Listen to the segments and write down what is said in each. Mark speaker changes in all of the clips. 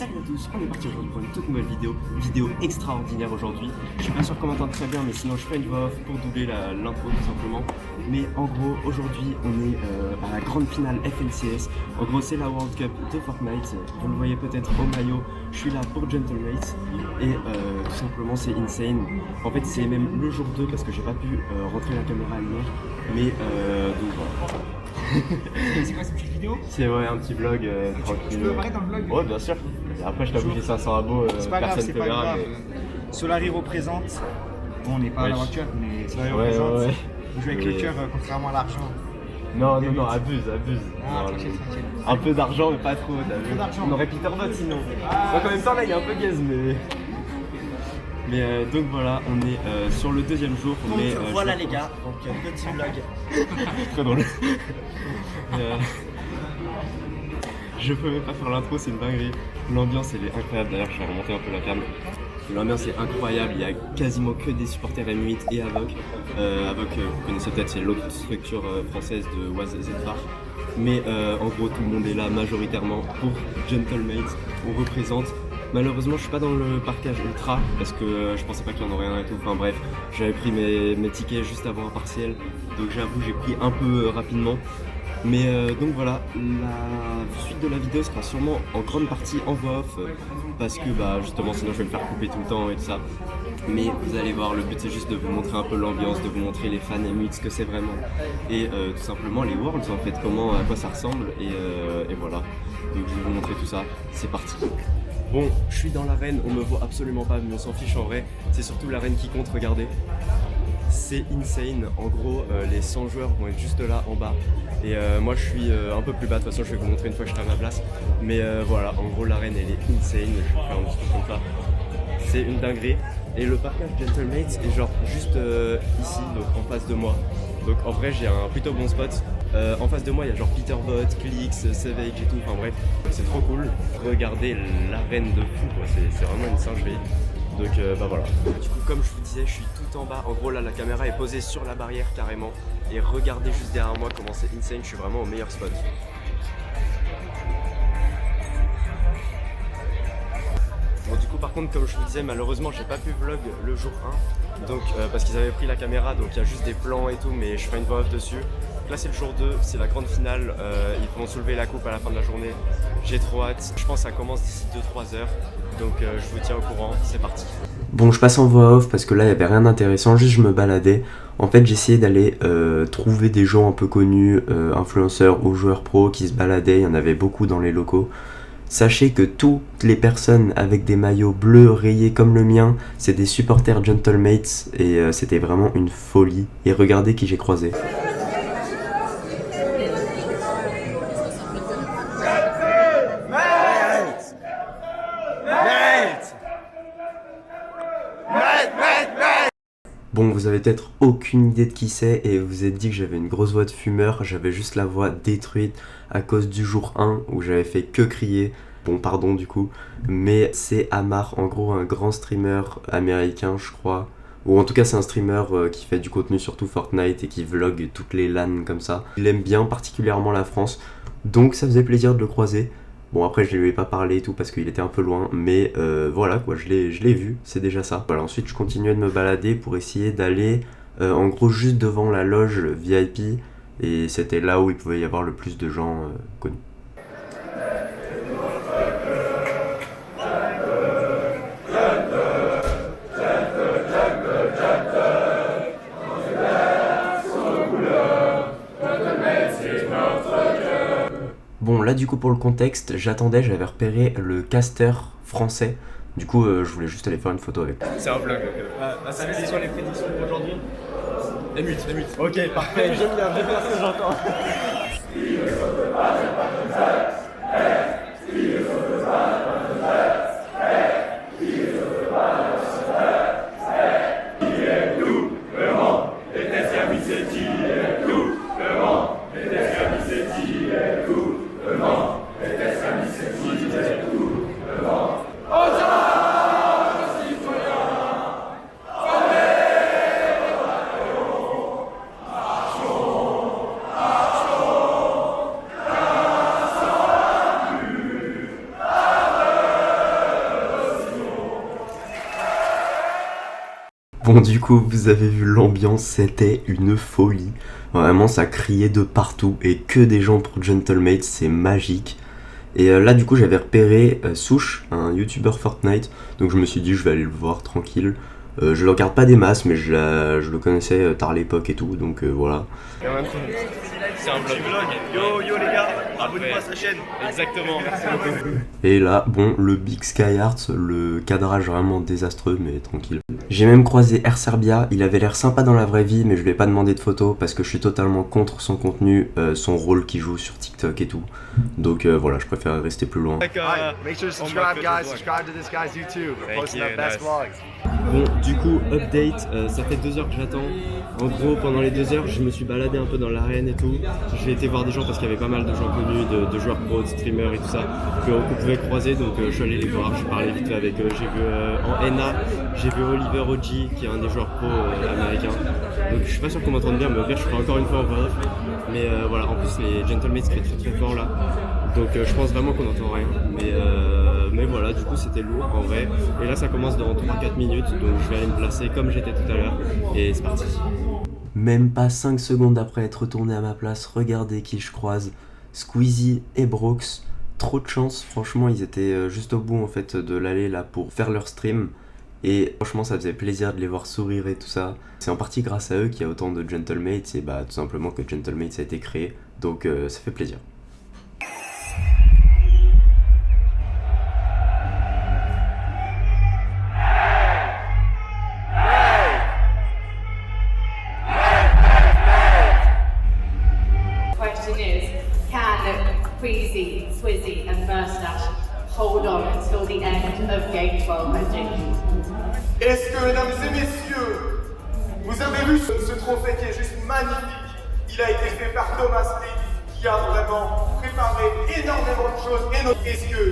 Speaker 1: Salut à tous, on est parti aujourd'hui pour une toute nouvelle vidéo extraordinaire aujourd'hui. Je suis pas sûr qu'on m'entende très bien, mais sinon je ferai une voix off pour doubler l'intro tout simplement. Mais en gros, aujourd'hui on est à la grande finale FNCS. En gros, c'est la World Cup de Fortnite. Vous le voyez peut-être au maillot, je suis là pour Gentlemates. Et tout simplement, c'est insane. En fait, c'est même le jour 2 parce que j'ai pas pu rentrer la caméra hier. Mais donc voilà.
Speaker 2: C'est quoi cette petite vidéo?
Speaker 1: C'est ouais, un petit vlog tranquille.
Speaker 2: Tu peux apparaître dans le vlog?
Speaker 1: Ouais, bien sûr. Et après, je t'avoue, j'ai 500 abos,
Speaker 2: C'est pas grave,
Speaker 1: personne
Speaker 2: c'est
Speaker 1: ne
Speaker 2: pas
Speaker 1: verra.
Speaker 2: grave. Solari représente. Bon, on n'est pas à la World Cup, mais Solari
Speaker 1: Ouais,
Speaker 2: représente.
Speaker 1: ouais.
Speaker 2: On joue avec le cœur, contrairement à l'argent.
Speaker 1: Non, abuse.
Speaker 2: Ah,
Speaker 1: Non,
Speaker 2: tranquille.
Speaker 1: un peu d'argent, mais pas trop. T'as vu.
Speaker 2: d'argent.
Speaker 1: On aurait Peter Bot sinon. Donc en même temps, là, il est un peu gaze, mais. Mais donc voilà, on est sur le deuxième jour.
Speaker 3: Donc
Speaker 1: mais,
Speaker 3: voilà les gars, donc petit vlog.
Speaker 1: Très drôle. Je peux même pas faire l'intro, c'est une dinguerie. L'ambiance elle est incroyable, d'ailleurs je vais remonter un peu la cam. L'ambiance est incroyable, il y a quasiment que des supporters M8 et Avoc. Avoc, vous connaissez peut-être, c'est l'autre structure française de Waz Zedvar. Mais en gros tout le monde est là majoritairement pour Gentlemates, on représente. Malheureusement je suis pas dans le parkage ultra parce que je pensais pas qu'il y en aurait un et tout, enfin bref, j'avais pris mes tickets juste avant un partiel, donc j'avoue j'ai pris un peu rapidement. Mais donc voilà, la suite de la vidéo sera sûrement en grande partie en voix off parce que bah justement sinon je vais me faire couper tout le temps et tout ça. Mais vous allez voir, le but c'est juste de vous montrer un peu l'ambiance, de vous montrer les fans M8, ce que c'est vraiment. Et tout simplement les Worlds en fait, à quoi ça ressemble et voilà. Donc je vais vous montrer tout ça, c'est parti. Bon, je suis dans l'arène, on me voit absolument pas, mais on s'en fiche en vrai. C'est surtout l'arène qui compte, regardez. C'est insane, en gros les 100 joueurs vont être juste là en bas. Et moi je suis un peu plus bas, de toute façon je vais vous montrer une fois que je serai à ma place. Mais voilà, en gros l'arène elle est insane, je vais faire un petit truc comme ça. C'est une dinguerie. Et le parkage Gentlemates est genre juste ici, donc en face de moi. Donc en vrai j'ai un plutôt bon spot. En face de moi il y a genre Peterbot, Clix, Savage et tout, enfin bref, c'est trop cool. Regardez l'arène de fou quoi, c'est vraiment une singerie. Donc bah voilà. Du coup comme je vous disais, je suis tout en bas. En gros là la caméra est posée sur la barrière carrément. Et regardez juste derrière moi comment c'est insane, je suis vraiment au meilleur spot. Bon du coup par contre comme je vous disais, malheureusement j'ai pas pu vlog le jour 1. Donc parce qu'ils avaient pris la caméra, donc il y a juste des plans et tout, mais je ferai une voix off dessus. Donc là c'est le jour 2, c'est la grande finale, ils vont soulever la coupe à la fin de la journée. J'ai trop hâte, je pense que ça commence d'ici 2-3 heures. Donc je vous tiens au courant, c'est parti.
Speaker 4: Bon, je passe en voix off parce que là il n'y avait rien d'intéressant, juste je me baladais. En fait j'essayais d'aller trouver des gens un peu connus, influenceurs ou joueurs pro qui se baladaient, il y en avait beaucoup dans les locaux. Sachez que toutes les personnes avec des maillots bleus rayés comme le mien, c'est des supporters Gentlemates et c'était vraiment une folie. Et regardez qui j'ai croisé. Bon, vous avez peut-être aucune idée de qui c'est et vous vous êtes dit que j'avais une grosse voix de fumeur, j'avais juste la voix détruite à cause du jour 1 où j'avais fait que crier. Bon, pardon du coup, mais c'est Amar, en gros un grand streamer américain je crois, ou en tout cas c'est un streamer qui fait du contenu surtout Fortnite et qui vlog toutes les LAN comme ça. Il aime bien particulièrement la France, donc ça faisait plaisir de le croiser. Bon après je lui ai pas parlé et tout parce qu'il était un peu loin, mais voilà quoi, je l'ai vu, c'est déjà ça. Voilà, ensuite je continuais de me balader pour essayer d'aller en gros juste devant la loge VIP, et c'était là où il pouvait y avoir le plus de gens connus. Bon là du coup pour le contexte, j'attendais, j'avais repéré le caster français. Du coup je voulais juste aller faire une photo avec.
Speaker 1: C'est un vlog. Salut, c'est quoi les prédictions pour aujourd'hui? M8. Ok, parfait, j'aime bien ce que j'entends.
Speaker 4: Bon, du coup, vous avez vu l'ambiance, c'était une folie. Vraiment, ça criait de partout et que des gens pour Gentlemates, c'est magique. Et là, du coup, j'avais repéré Souche, un YouTuber Fortnite, donc je me suis dit, je vais aller le voir tranquille. Je le regarde pas des masses, mais je le connaissais tard l'époque et tout, donc voilà.
Speaker 1: C'est un vlog.
Speaker 2: Yo les gars, abonnez-vous à sa chaîne.
Speaker 1: Exactement.
Speaker 4: Et là, bon, le Big Sky Arts, le cadrage vraiment désastreux, mais tranquille. J'ai même croisé Air Serbia, il avait l'air sympa dans la vraie vie, mais je lui ai pas demandé de photo parce que je suis totalement contre son contenu, son rôle qu'il joue sur TikTok et tout. Donc voilà, je préfère rester plus loin.
Speaker 3: Make sure to subscribe, guys. Subscribe to this guy's YouTube. We're posting the best vlogs.
Speaker 1: Bon, du coup, update, ça fait 2 heures que j'attends. En gros, pendant les 2 heures, je me suis baladé un peu dans l'arène et tout. J'ai été voir des gens parce qu'il y avait pas mal de gens connus, de joueurs pro, de streamers et tout ça, qu'on pouvait croiser. Donc je suis allé les voir, j'ai parlé vite fait avec eux. J'ai vu en NA, j'ai vu Oliver Oji, qui est un des joueurs pro américains. Donc je suis pas sûr qu'on m'entende bien, mais au pire, je ferai encore une fois en voix off. Mais voilà, en plus, les Gentlemates crient très très fort là. Donc je pense vraiment qu'on n'entend rien. Mais voilà, du coup c'était lourd en vrai. Et là ça commence dans 3-4 minutes, donc je vais aller me placer comme j'étais tout à l'heure. Et c'est parti.
Speaker 4: Même pas 5 secondes après être retourné à ma place, regardez qui je croise. Squeezie et Brooks. Trop de chance, franchement ils étaient juste au bout en fait de l'allée là pour faire leur stream. Et franchement ça faisait plaisir de les voir sourire et tout ça. C'est en partie grâce à eux qu'il y a autant de Gentlemates et bah tout simplement que Gentlemates a été créé. Donc ça fait plaisir.
Speaker 5: Queasy, Swizzy and Moustache hold on until the end of Game 12 magic.
Speaker 6: Est-ce que, mesdames et messieurs, vous avez vu ce trophée qui est juste magnifique? Il a été fait par Thomas Lee, qui a vraiment préparé énormément de choses. Et est-ce que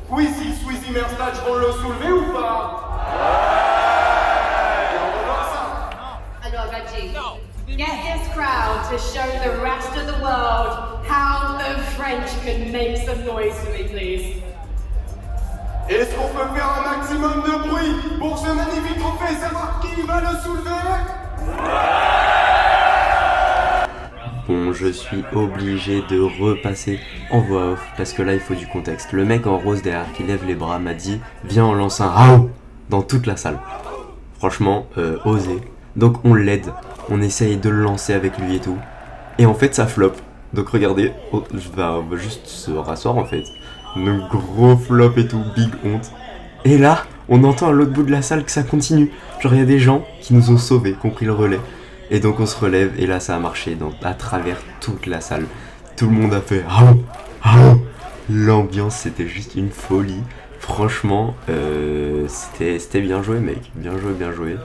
Speaker 6: Queasy, Swizzy, Moustache vont le soulever ou pas? On va voir ça.
Speaker 5: Alors, Reggie, get this crowd to show the rest of the world how the French can make some noise for me, please.
Speaker 6: Est-ce qu'on peut faire un maximum de bruit pour ce magnifique trophée, savoir qui va le soulever?
Speaker 4: Bon, je suis obligé de repasser en voix off parce que là il faut du contexte. Le mec en rose derrière qui lève les bras m'a dit viens on lance un RAO dans toute la salle. Franchement, osé. Donc on l'aide, on essaye de le lancer avec lui et tout. Et en fait ça flop. Donc regardez, on va juste se rasseoir en fait. Le gros flop et tout, big honte. Et là, on entend à l'autre bout de la salle que ça continue. Genre il y a des gens qui nous ont sauvés, qui ont pris le relais. Et donc on se relève et là ça a marché à travers toute la salle. Tout le monde a fait RAO, RAO. L'ambiance c'était juste une folie. Franchement, c'était bien joué mec, bien joué, bien joué.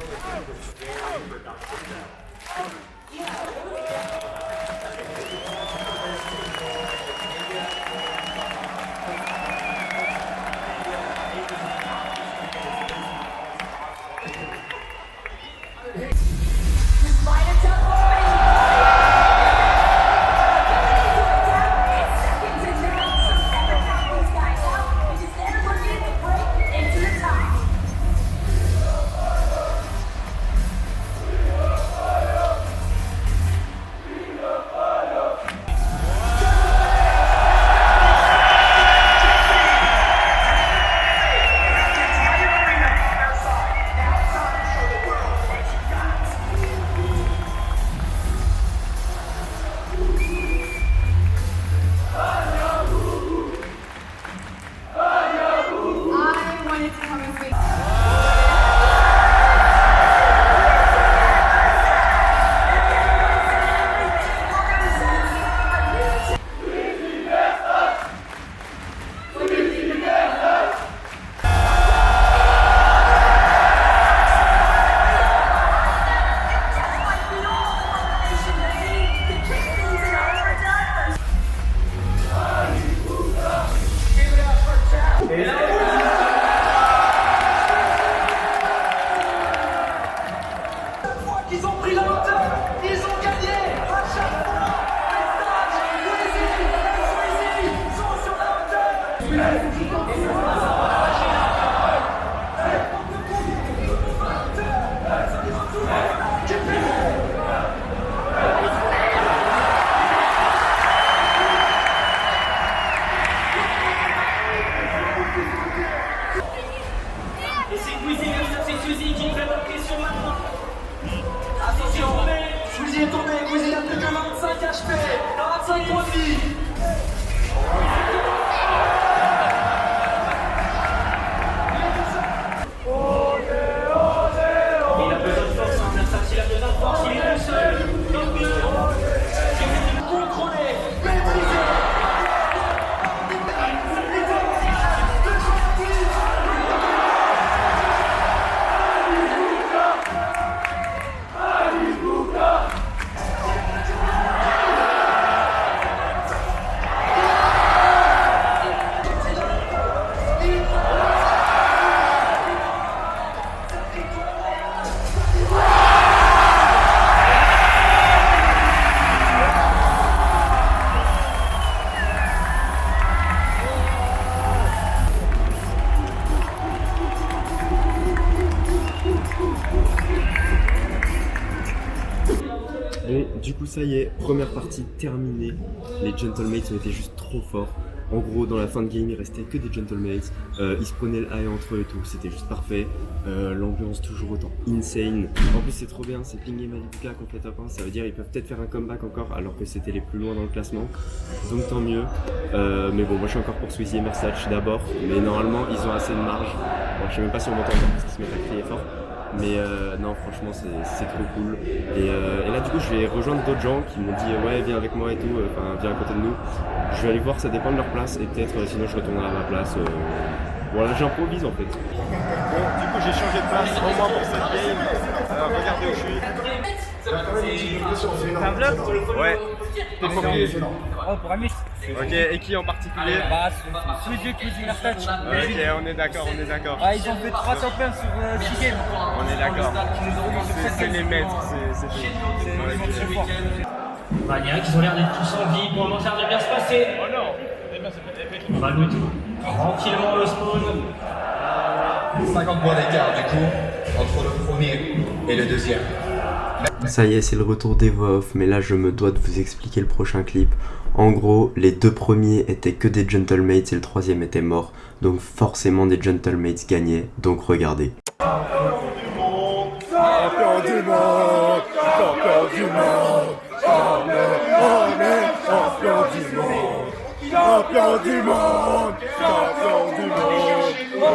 Speaker 7: HP, 45 points de vie. Il a besoin de force, hein, Versace, il a besoin de force, il est tout seul. Donc, contrôlé, maîtrisé.
Speaker 1: Bon, du coup ça y est, première partie terminée. Les Gentlemates ont été juste trop forts. En gros, dans la fin de game, il restait que des Gentlemates. Ils se prenaient le high entre eux et tout, c'était juste parfait. L'ambiance toujours autant insane. En plus, c'est trop bien, c'est Ping et Malibuka qu'on fait top 1. Ça veut dire qu'ils peuvent peut-être faire un comeback encore, alors que c'était les plus loin dans le classement. Donc tant mieux. Mais bon, moi je suis encore pour Sweezy et Mersatch d'abord. Mais normalement, ils ont assez de marge. Bon, je sais même pas si on m'entend encore parce qu'ils se mettent à crier fort. Mais non, franchement, c'est trop cool. Et là, du coup, je vais rejoindre d'autres gens qui m'ont dit ouais, viens avec moi et tout, enfin, viens à côté de nous. Je vais aller voir, ça dépend de leur place, et peut-être sinon je retournerai à ma place. Voilà, j'improvise en fait.
Speaker 6: Bon, du coup, j'ai changé de place au moins pour cette game. Regardez où je suis.
Speaker 2: C'est un vlog?
Speaker 6: Ouais. T'es premier.
Speaker 2: Oh, pour un mix.
Speaker 6: Ok, et qui en particulier?
Speaker 2: Bah, Sweezy, Squeezy, Mersatch.
Speaker 6: Ok, on est d'accord, on est d'accord.
Speaker 2: Ah, ils ont fait 3 top 1 sur 6 games.
Speaker 6: On est d'accord. C'est les maîtres, c'est tout.
Speaker 7: Bah, direct, ils ont l'air d'être tous en vie, pour le moment ça a l'air de bien se passer. Oh non. On va goûter tranquillement le spawn.
Speaker 8: 50 points d'écart du coup entre le premier et le deuxième.
Speaker 4: Ça y est, c'est le retour des voix off, mais là je me dois de vous expliquer le prochain clip. En gros, les deux premiers étaient que des Gentlemates et le troisième était mort, donc forcément des Gentlemates gagnaient, donc regardez.
Speaker 6: Champion du monde, champion du monde, champion du monde, on est champion du monde, champion du monde, champion du monde,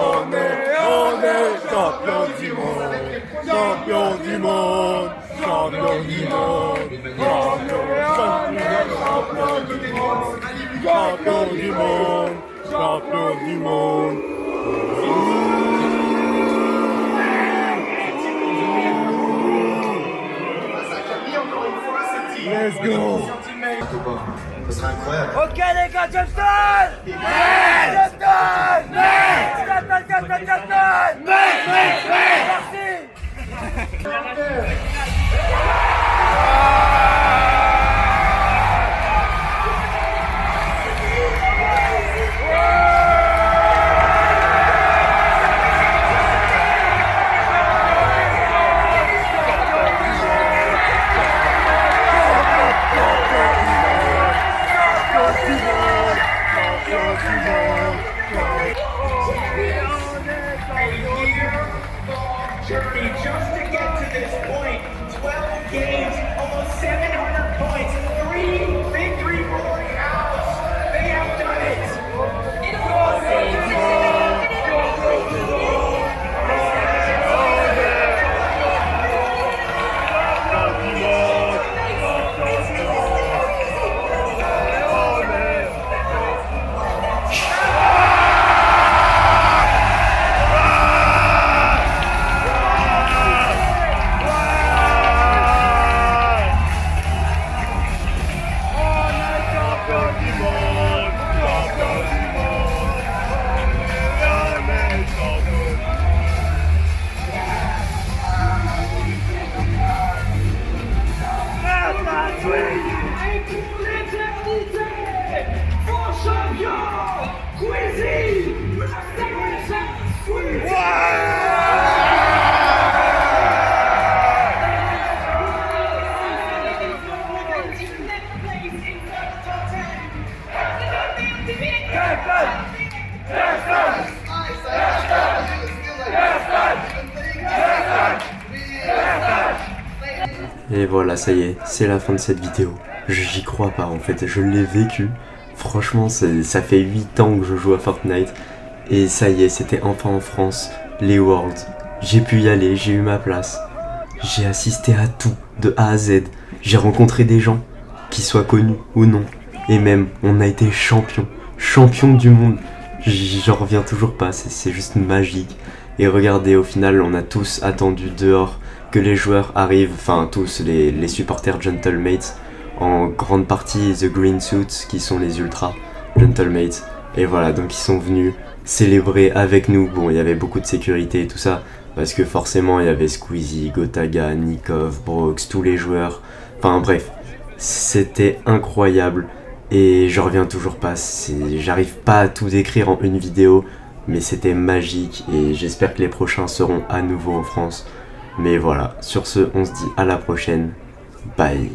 Speaker 6: on est champion du monde, champion du monde, champion du monde, champion du monde, champion du monde. Let's go!
Speaker 8: Ce serait incroyable.
Speaker 2: Ok les gars, Justin!
Speaker 6: Champion du
Speaker 4: Et voilà, ça y est, c'est la fin de cette vidéo. J'y crois pas en fait, je l'ai vécu. Franchement, ça fait 8 ans que je joue à Fortnite. Et ça y est, c'était enfin en France, les Worlds. J'ai pu y aller, j'ai eu ma place. J'ai assisté à tout, de A à Z. J'ai rencontré des gens, qu'ils soient connus ou non. Et même, on a été champion du monde. J'en reviens toujours pas, c'est juste magique. Et regardez, au final, on a tous attendu dehors que les joueurs arrivent, enfin tous les supporters Gentlemates, en grande partie The Green Suits, qui sont les ultras Gentlemates. Et voilà, donc ils sont venus célébrer avec nous. Bon, il y avait beaucoup de sécurité et tout ça, parce que forcément il y avait Squeezie, Gotaga, Nikov, Brox, tous les joueurs. Enfin bref, c'était incroyable. Et je reviens toujours pas, j'arrive pas à tout décrire en une vidéo, mais c'était magique et j'espère que les prochains seront à nouveau en France. Mais voilà, sur ce, on se dit à la prochaine, bye.